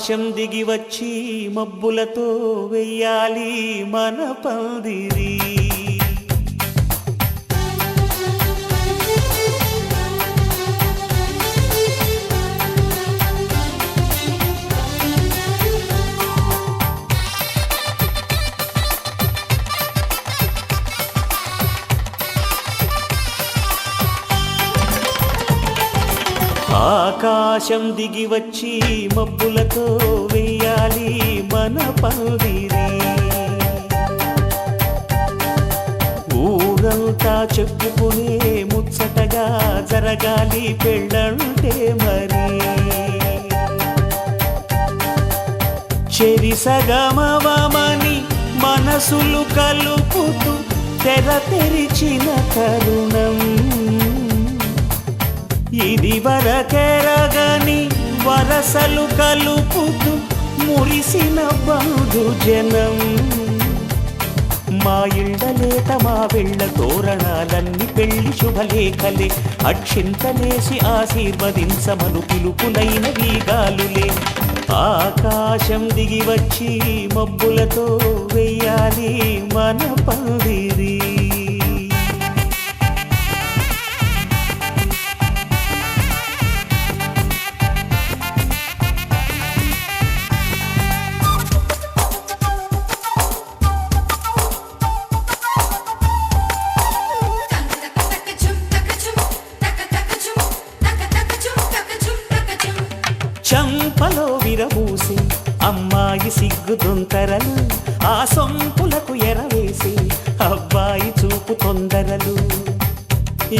ఆకాశం దిగి వచ్చి మబ్బులతో వెయ్యాలి మన పందిరి. ఆకాశం దిగి వచ్చి మబ్బులతో వెయ్యాలి మన పందిరి. ఊరంతా చెప్పుకునే ముచ్చటగా జరగాలి పెళ్ళంటే మరి. చెరిసగమవమని మనసులు కలుపుతూ తెర తెరిచిన తరుణం. ఇది వరకెరగని వరసలు కలుపుతూ మురిసిన బంధుజనం. మా ఇళ్ళలేత మా వెళ్ళ తోరణాలన్నీ పెళ్లి శుభలేఖలే. అక్షింతలేసి ఆశీర్వదించమను పిలుపులైన వీగాలులే. ఆకాశం దిగి వచ్చి మబ్బులతో వెయ్యాలి మన పందిరి. చంపలో విరబూసి అమ్మాయి సిగ్గు దొంతరలు. ఆ సొంపులకు ఎరవేసి అబ్బాయి చూపు తొందరలు.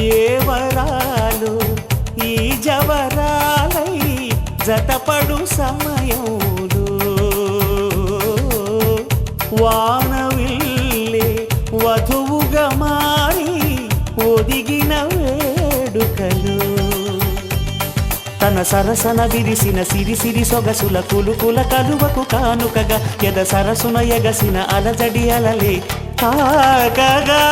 ఏ వరాలు ఈ జవరాలై జతపడు సమయంలో. వానవిల్లే వధువుగా మారి ఒదిగిన వేడుకలు. తన సరసన విరిసిన సిరిసిరి సొగసుల కులుకుల కలువకు కానుకగా ఎద సరసున ఎగసిన అలజడి అలలే తాకగా.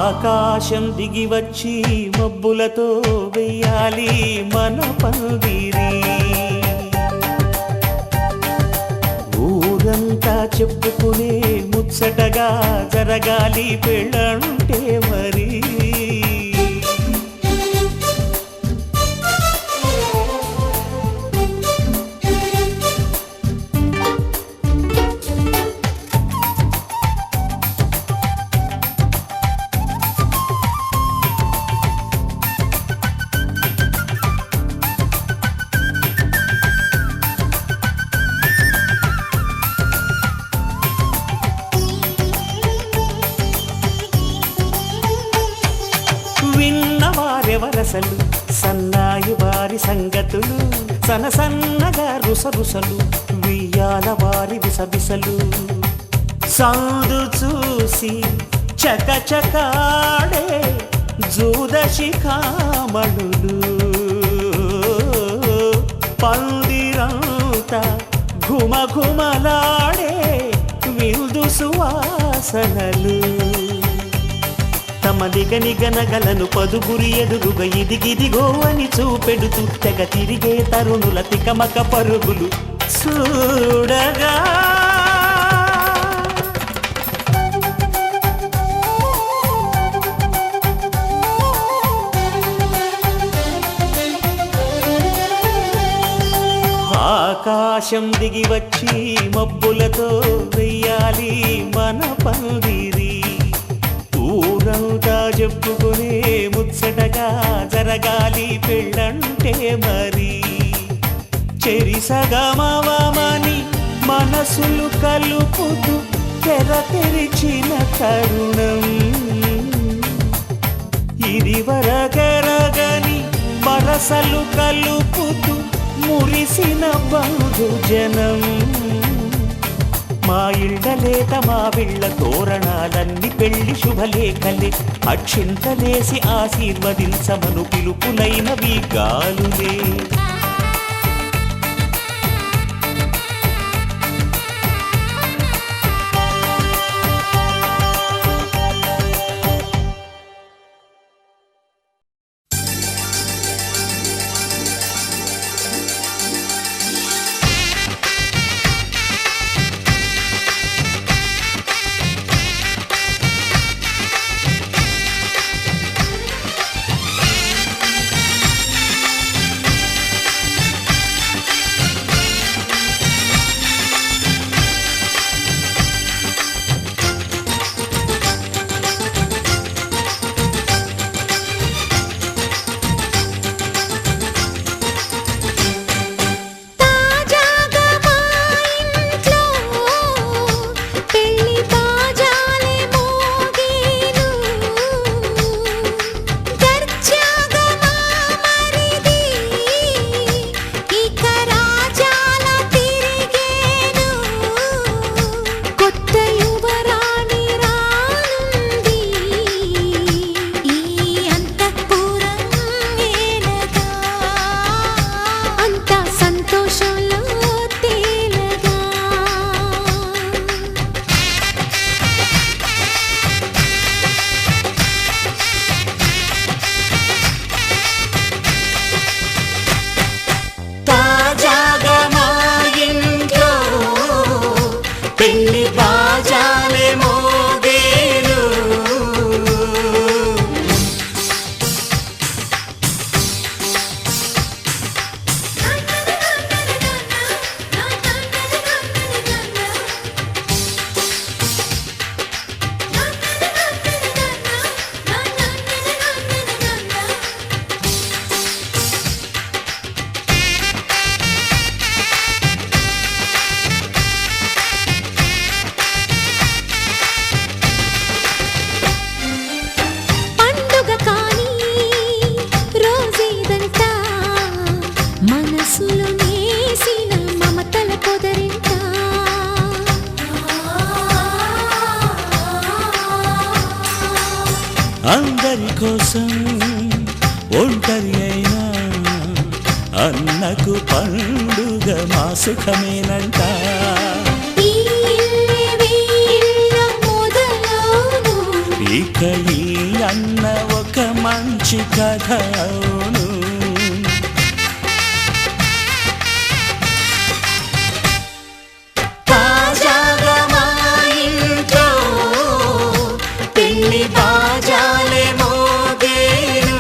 ఆకాశం దిగి వచ్చి మబ్బులతో వెయ్యాలి మన పందిరి. ఊరంతా చెప్పుకునే ముచ్చటగా జరగాలి పెళ్ళంటే మరి. విన్నవారెవరసలు సన్నాయి వారి సంగతులు. సనసన్నగా రుసరుసలు వియ్యాల వారి విసవిసలు. సందు చూసి చకచకాడే జూదశిఖామణులు. పందిరంతా ఘుమఘుమలాడే విందు సువాసనలు. తమ నిగనిగనగలను పదుగురి ఎదురుగా ఇదిగిదిగో అని చూపెడుతూ తెగ తిరిగే తరుణుల తికమక పరుగులు చూడగా. ఆకాశం దిగి వచ్చి మబ్బులతో వెయ్యాలి మన పందిరి. ఊరంతా చెప్పుకునే ముచ్చటగా జరగాలి పెళ్ళంటే మరి. చెరిసగమవమని మనసులు కలుపుతూ తెర తెరిచిన తరుణం. ఇది వరకెరగని వరసలు కలుపుతూ మురిసిన బంధుజనం. మా ఇళ్ళలేత మా వీళ్ళ తోరణాలన్నీ పెళ్లి శుభలేఖలే. అక్షింతలేసి ఆశీర్వదించమను పిలుపులైనవి గాలులే. అందరి కోసం ఒంటరి అయినా అన్నకు పండుగ మా సుఖమేనంట. ఇక ఈ అన్న ఒక మంచి కథ అవును. తాజాగా మా ఇంట్లో పెళ్లి బాజాలే మోగేను.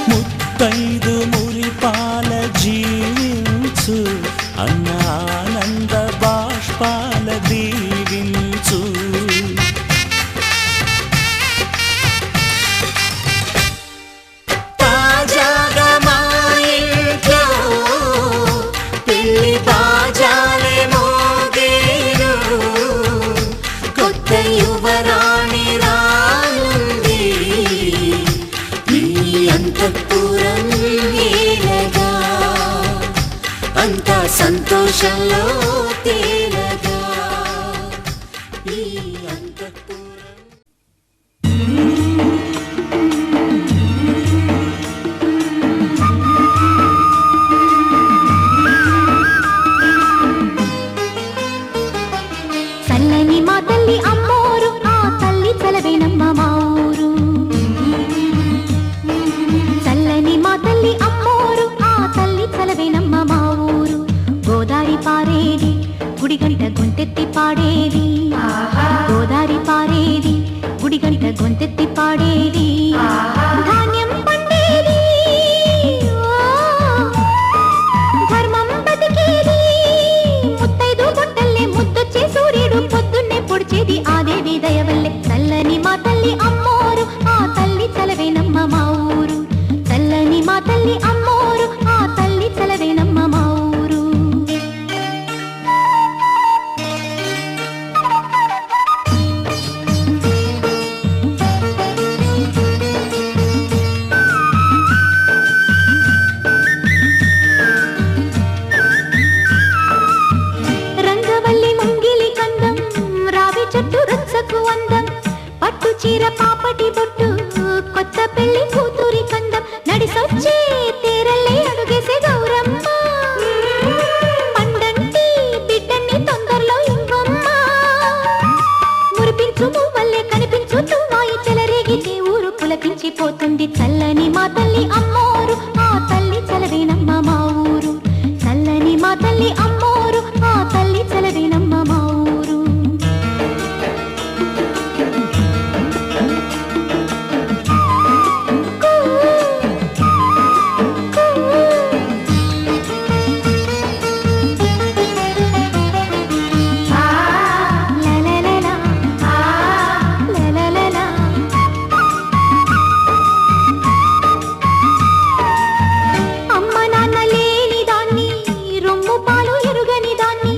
ముత్తైదు మురిపాల జీవించు అన్న ఆనంద బాష్పాల దీవించు. తాజాగా మా ఇంట్లో పెళ్లి బాజాలే మోగేను. కొత్త యువరాణి రానుంది ఈ అంతఃపురం ఏలగా. అంతా సంతోషంలో తేలగా ఈ అంతఃపురం. చల్లని మా తల్లి అమ్మోరు, ఆ తల్లి చలవేనమ్మ మా ఊరు. చల్లని మా తల్లి అమ్మోరు, ఆ తల్లి చలవేనమ్మ మా ఊరు. గోదారి పారేది గుడిగంట గొంతెత్తి పాడేది. గోదారి పారేది గుడిగంట గొంతెత్తి పాడేది. ధాన్యం పండేది, ధర్మం బతికేది. ముత్తైదు గుంటల్లే ముద్దొచ్చే సూర్యుడు పొద్దున్నే పొడిచేది ఆ దేవి దయవల్లే. చల్లని మా తల్లి అమ్మోరు, ఆ తల్లి చలవేనమ్మ మా ఊరు. చల్లని మా తల్లి అమ్మోరు, ఆ తల్లి చలవేనమ్మ మా ఊరు. రంగవల్లి ముంగిలి కందం, రావి చెట్టు రచ్చకు అందం. పట్టు చీర పాపటి బొట్టు, కొత్త పెళ్లి కూతురి కందం. నడిసొచ్చే తేరల్లే అడుగేసే గౌరమ్మ. పండంటి బిడ్డన్ని తొందరలో ఇవ్వమ్మ. మురిపించు మువ్వల్లే కనిపించు తువ్వాయి చెలరేగితే ఊరు పులకించిపోతుంది. చల్లని మా తల్లి అమ్మోరు, ఆ తల్లి చలవేనమ్మ మా ఊరు. చల్లని మా తల్లి అమ్మోరు, ఆ తల్లి చలవేనమ్మ మా ఊరు. అమ్మ నాన్న లేని దాన్ని, రొమ్ము పాలు ఎరుగని దాన్ని.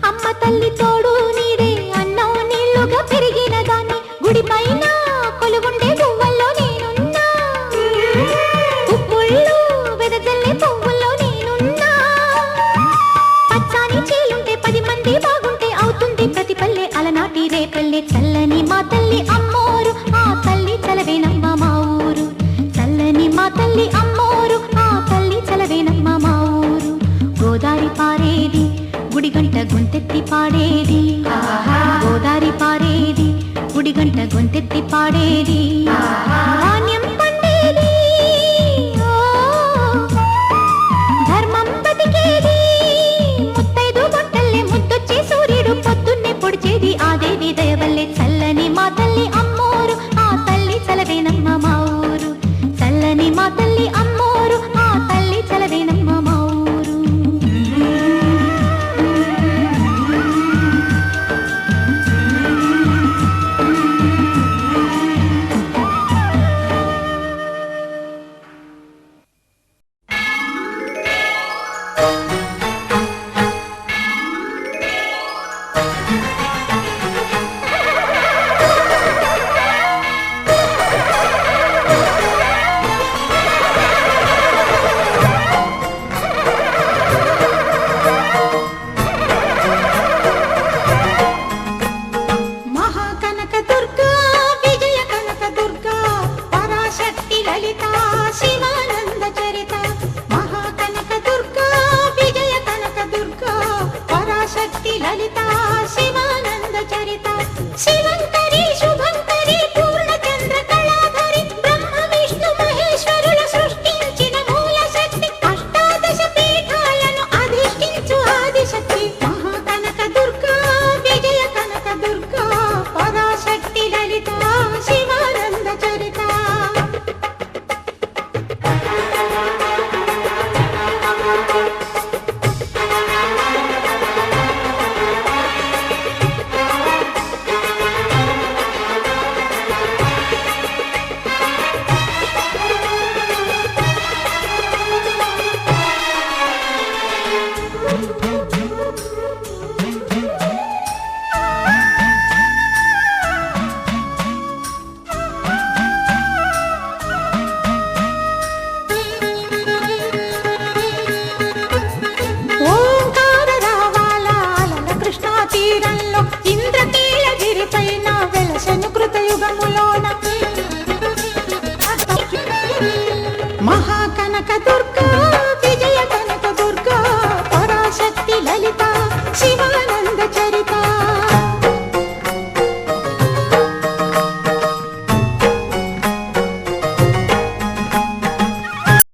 అమ్మ తల్లి తోడు నీడే అన్నం నీళ్లుగా పెరిగిన దాన్ని. గుడి పైన కొలుగుండే పువ్వుల్లో నేనున్నా. పువ్వుల్లో వెదజల్లే పువ్వుల్లో నేనున్నా. పచ్చాని చీలుంటే 10 మంది బాగుంటే అవుతుంది ప్రతి పల్లె అలనాటి రేపల్లె. చల్లని మా తల్లి అమ్మోరు, ఆ తల్లి చలవేనమ్మ మా ఊరు. చల్లని మా తల్లి అమ్మోరు, ఆ తల్లి చలవేనమ్మ మా ఊరు. గోదారి పారేది గుడిగంట గొంతెత్తి పాడేది. గోదారి పారేది గుడిగంట గొంతెత్తి పాడేది.